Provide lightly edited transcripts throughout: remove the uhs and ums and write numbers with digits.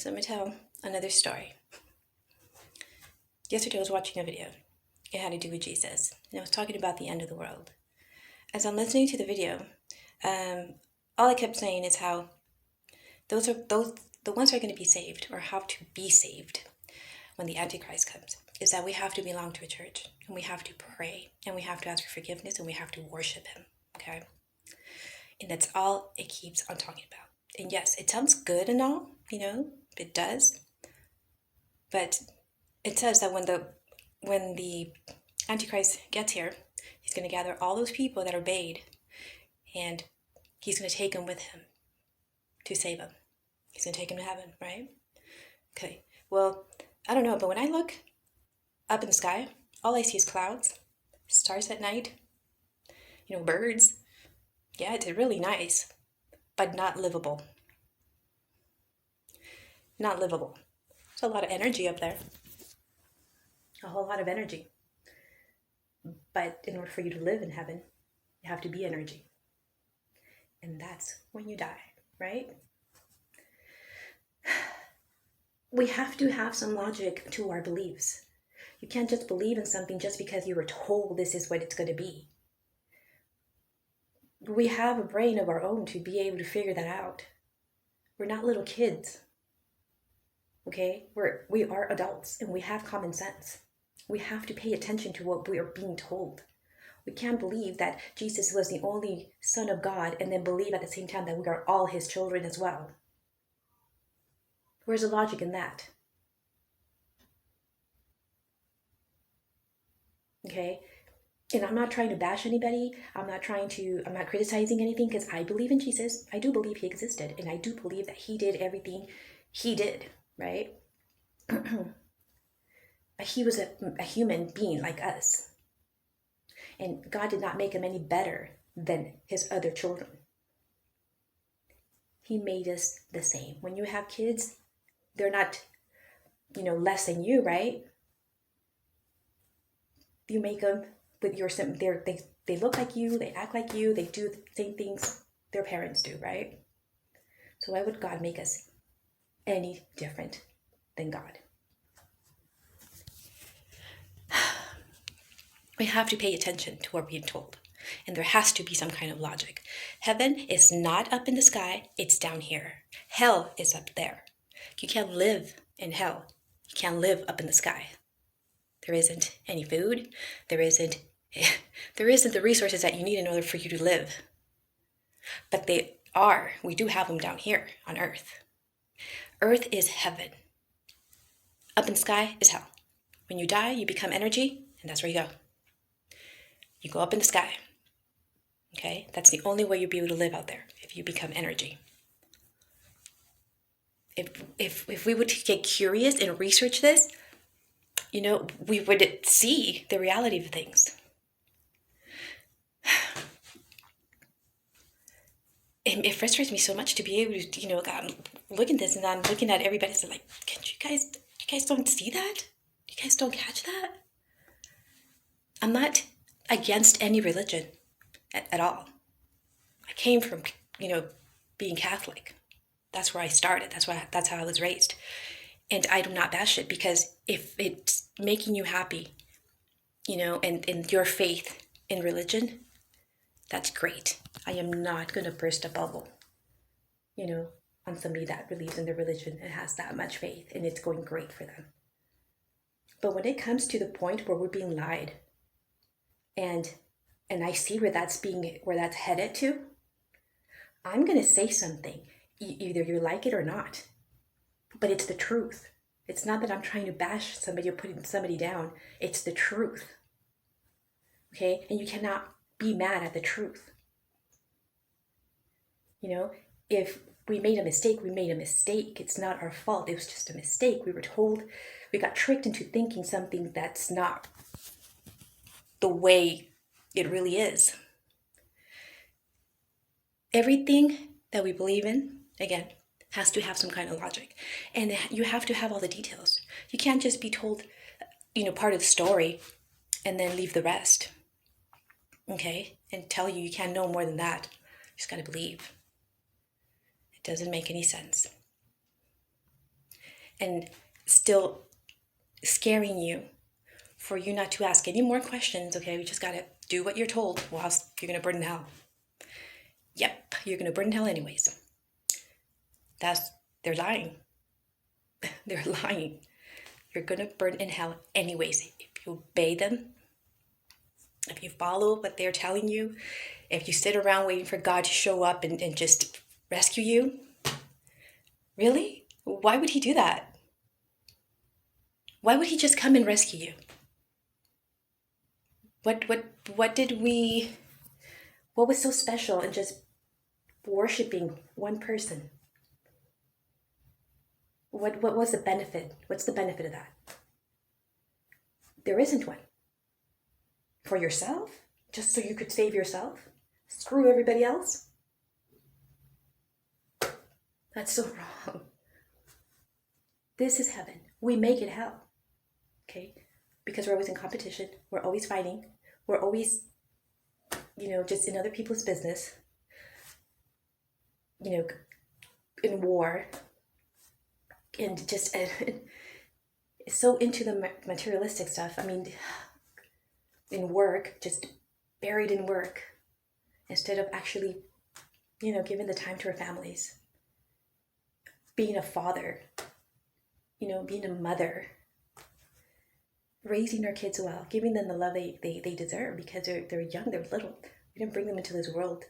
So I'm going to tell another story. Yesterday I was watching a video. It had to do with Jesus. And it was talking about the end of the world. As I'm listening to the video, all I kept saying is how the ones who are going to be saved, or how to be saved when the Antichrist comes, is that we have to belong to a church, and we have to pray, and we have to ask for forgiveness, and we have to worship him. Okay? And that's all it keeps on talking about. And yes, it sounds good and all, it does. But it says that when the Antichrist gets here, he's going to gather all those people that obeyed, and he's going to take them with him to save them. He's going to take them to heaven, right? Okay. Well, I don't know, but when I look up in the sky, all I see is clouds, stars at night, birds. Yeah, it's really nice, but not livable. Not livable. There's a lot of energy up there. A whole lot of energy. But in order for you to live in heaven, you have to be energy. And that's when you die, right? We have to have some logic to our beliefs. You can't just believe in something just because you were told this is what it's going to be. We have a brain of our own to be able to figure that out. We're not little kids. Okay? We are adults, and we have common sense. We have to pay attention to what we are being told. We can't believe that Jesus was the only Son of God and then believe at the same time that we are all his children as well. Where's the logic in that? Okay? And I'm not trying to bash anybody. I'm not criticizing anything, because I believe in Jesus. I do believe he existed, and I do believe that he did everything he did, right? He was a human being like us. And God did not make him any better than his other children. He made us the same. When you have kids, they're not, less than you, right? You make them with your, they look like you, they act like you, they do the same things their parents do, right? So why would God make us any different than God? We have to pay attention to what we're being told. And there has to be some kind of logic. Heaven is not up in the sky, it's down here. Hell is up there. You can't live in hell. You can't live up in the sky. There isn't any food. There isn't the resources that you need in order for you to live. But we do have them down here on earth. Earth is heaven. Up in the sky is hell. When you die, you become energy, and that's where you go. You go up in the sky. Okay? That's the only way you'll be able to live out there, if you become energy. If we would get curious and research this, we would see the reality of things. It frustrates me so much to be able to, I'm looking at this and I'm looking at everybody and like, can't you guys don't see that? You guys don't catch that? I'm not against any religion at all. I came from, being Catholic. That's where I started. That's how I was raised. And I do not bash it, because if it's making you happy, and your faith in religion, that's great. I am not going to burst a bubble, on somebody that believes in their religion and has that much faith, and it's going great for them. But when it comes to the point where we're being lied, and I see where that's headed to, I'm going to say something. Either you like it or not, but it's the truth. It's not that I'm trying to bash somebody or putting somebody down. It's the truth. Okay? And you cannot be mad at the truth. If we made a mistake, we made a mistake. It's not our fault. It was just a mistake. We were told, we got tricked into thinking something that's not the way it really is. Everything that we believe in, again, has to have some kind of logic. And you have to have all the details. You can't just be told, part of the story and then leave the rest. Okay? And tell you can't know more than that. You just got to believe. It doesn't make any sense. and still scaring you for you not to ask any more questions. Okay, we just gotta do what you're told, or else you're gonna burn in hell. Yep, you're gonna burn in hell anyways. They're lying. They're lying. You're gonna burn in hell anyways. If you obey them, if you follow what they're telling you, if you sit around waiting for God to show up and just rescue you, really? Why would he do that? Why would he just come and rescue you? What did we, what was so special in just worshiping one person? What was the benefit? What's the benefit of that? There isn't one. For yourself? Just so you could save yourself? Screw everybody else? That's so wrong. This is heaven. We make it hell. Okay? Because we're always in competition. We're always fighting. We're always, just in other people's business. In war. And just so into the materialistic stuff. I mean, in work, just buried in work, instead of actually, giving the time to our families. Being a father, being a mother, raising our kids well, giving them the love they deserve, because they're young, they're little. We didn't bring them into this world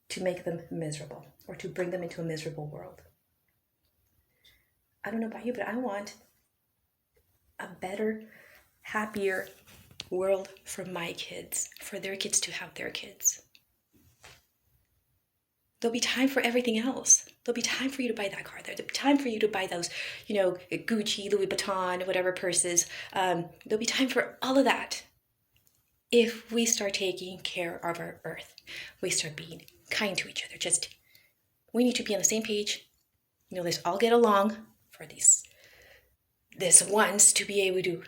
to make them miserable or to bring them into a miserable world. I don't know about you, but I want a better, happier world for my kids, for their kids to have their kids. There'll be time for everything else. There'll be time for you to buy that car. There'll be time for you to buy those, Gucci, Louis Vuitton, whatever purses. There'll be time for all of that if we start taking care of our earth. We start being kind to each other. We need to be on the same page. Let's all get along for this once to be able to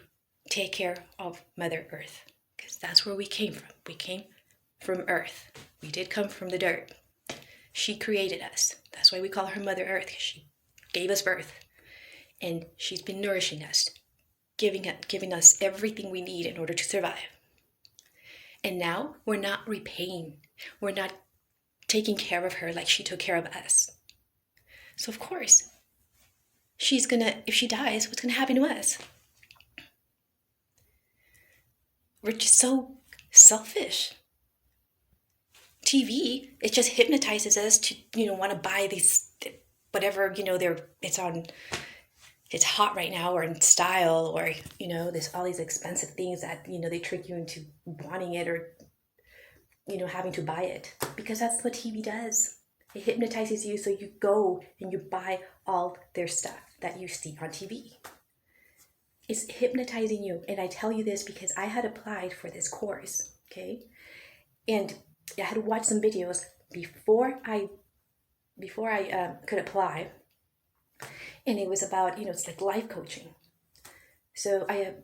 take care of Mother Earth. Because that's where we came from. We came from Earth. We did come from the dirt. She created us. That's why we call her Mother Earth, because she gave us birth. And she's been nourishing us, giving us everything we need in order to survive. And now we're not repaying. We're not taking care of her like she took care of us. So of course, if she dies, what's going to happen to us? We're just so selfish. TV, it just hypnotizes us to, want to buy these, whatever, it's hot right now, or in style, or, there's all these expensive things that, they trick you into wanting it, or, having to buy it, because that's what TV does. It hypnotizes you, so you go and you buy all their stuff that you see on TV. It's hypnotizing you. And I tell you this because I had applied for this course, okay? And I had watched some videos before I could apply. And it was about, it's like life coaching. So I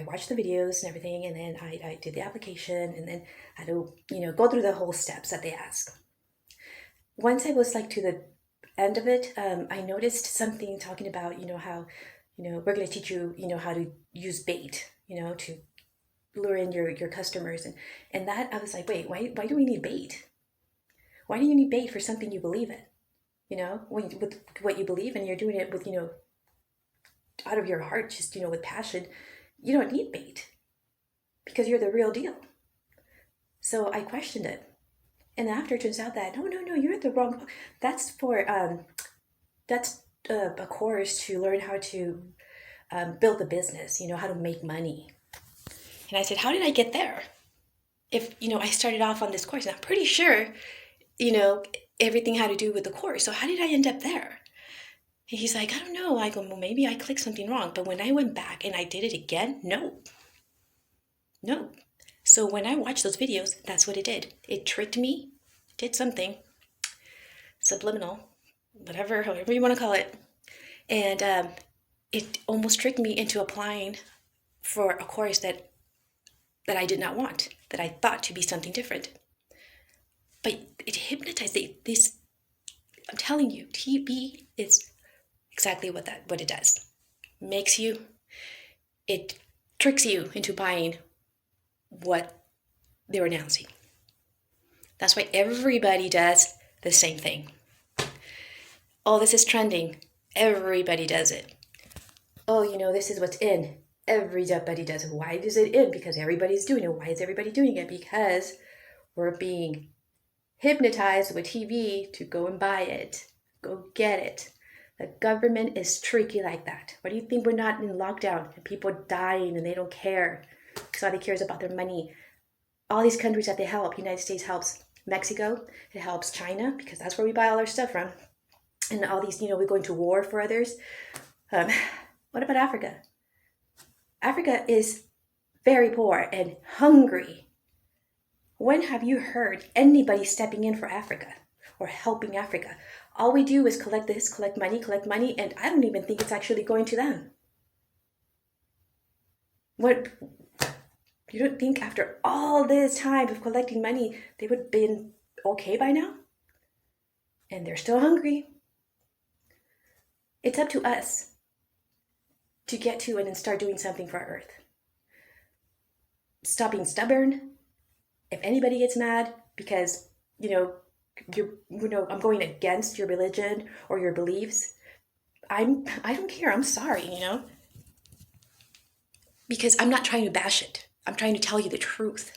watched the videos and everything, and then I did the application, and then I had to, go through the whole steps that they ask. Once I was to the end of it, I noticed something talking about, how, we're going to teach you, how to use bait, to lure in your customers. And that I was like, wait, why do we need bait? Why do you need bait for something you believe in? With what you believe in, you're doing it with, out of your heart, just, with passion. You don't need bait because you're the real deal. So I questioned it. And after it turns out that, no, you're at the wrong. That's for, that's a course to learn how to build a business, how to make money. And I said, how did I get there? If, I started off on this course, and I'm pretty sure, everything had to do with the course. So how did I end up there? And he's like, I don't know. I go, well, maybe I clicked something wrong. But when I went back and I did it again, no. So when I watched those videos, that's what it did. It tricked me, did something, subliminal, however you want to call it. And it almost tricked me into applying for a course that I did not want, that I thought to be something different. But it hypnotized this. I'm telling you, TV is exactly what it does. It tricks you into buying what they're announcing. That's why everybody does the same thing. Oh, this is trending. Everybody does it. Oh, this is what's in. Everybody does it. Why is it in? Because everybody's doing it. Why is everybody doing it? Because we're being hypnotized with TV to go and buy it. Go get it. The government is tricky like that. Why do you think we're not in lockdown and people dying and they don't care? Because all they care is about their money. All these countries that they help, United States helps Mexico, it helps China, because that's where we buy all our stuff from. And all these, we're going to war for others. What about Africa? Africa is very poor and hungry. When have you heard anybody stepping in for Africa or helping Africa? All we do is collect money, and I don't even think it's actually going to them. What? You don't think after all this time of collecting money, they would have been okay by now? And they're still hungry. It's up to us to get to it and start doing something for our earth. Stop being stubborn. If anybody gets mad because, I'm going against your religion or your beliefs, I don't care. I'm sorry, because I'm not trying to bash it. I'm trying to tell you the truth.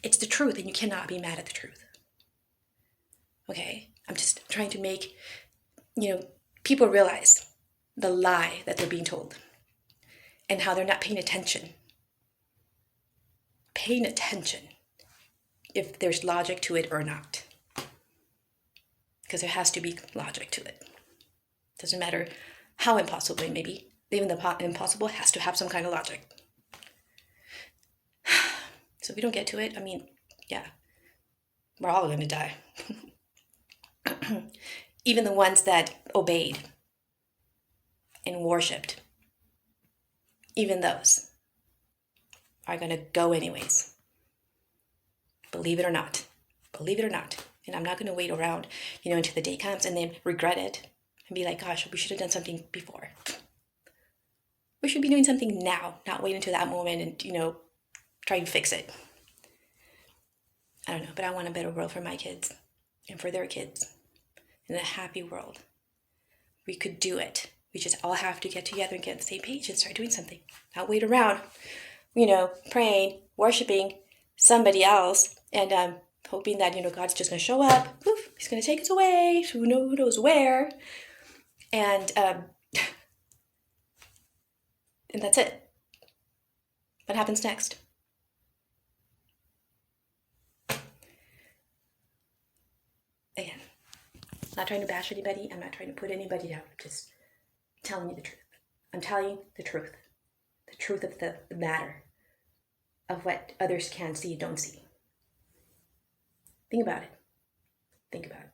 It's the truth, and you cannot be mad at the truth. Okay? I'm just trying to make, people realize the lie that they're being told and how they're not paying attention. Paying attention if there's logic to it or not. Because there has to be logic to it. Doesn't matter how impossible it may be. Even the impossible has to have some kind of logic. So if we don't get to it, yeah, we're all going to die. Even the ones that obeyed and worshipped, even those are going to go anyways. Believe it or not. Believe it or not. And I'm not going to wait around, until the day comes and then regret it and be like, gosh, we should have done something before. We should be doing something now, not wait until that moment and, try and fix it. I don't know, but I want a better world for my kids and for their kids. In a happy world. We could do it. We just all have to get together and get on the same page and start doing something. Not wait around, praying, worshiping somebody else and hoping that, God's just going to show up. Poof, he's going to take us away. Who knows where. And that's it. What happens next? Again, I'm not trying to bash anybody. I'm not trying to put anybody down. I'm just telling you the truth. I'm telling you the truth. The truth of the matter. Of what others can see, don't see. Think about it. Think about it.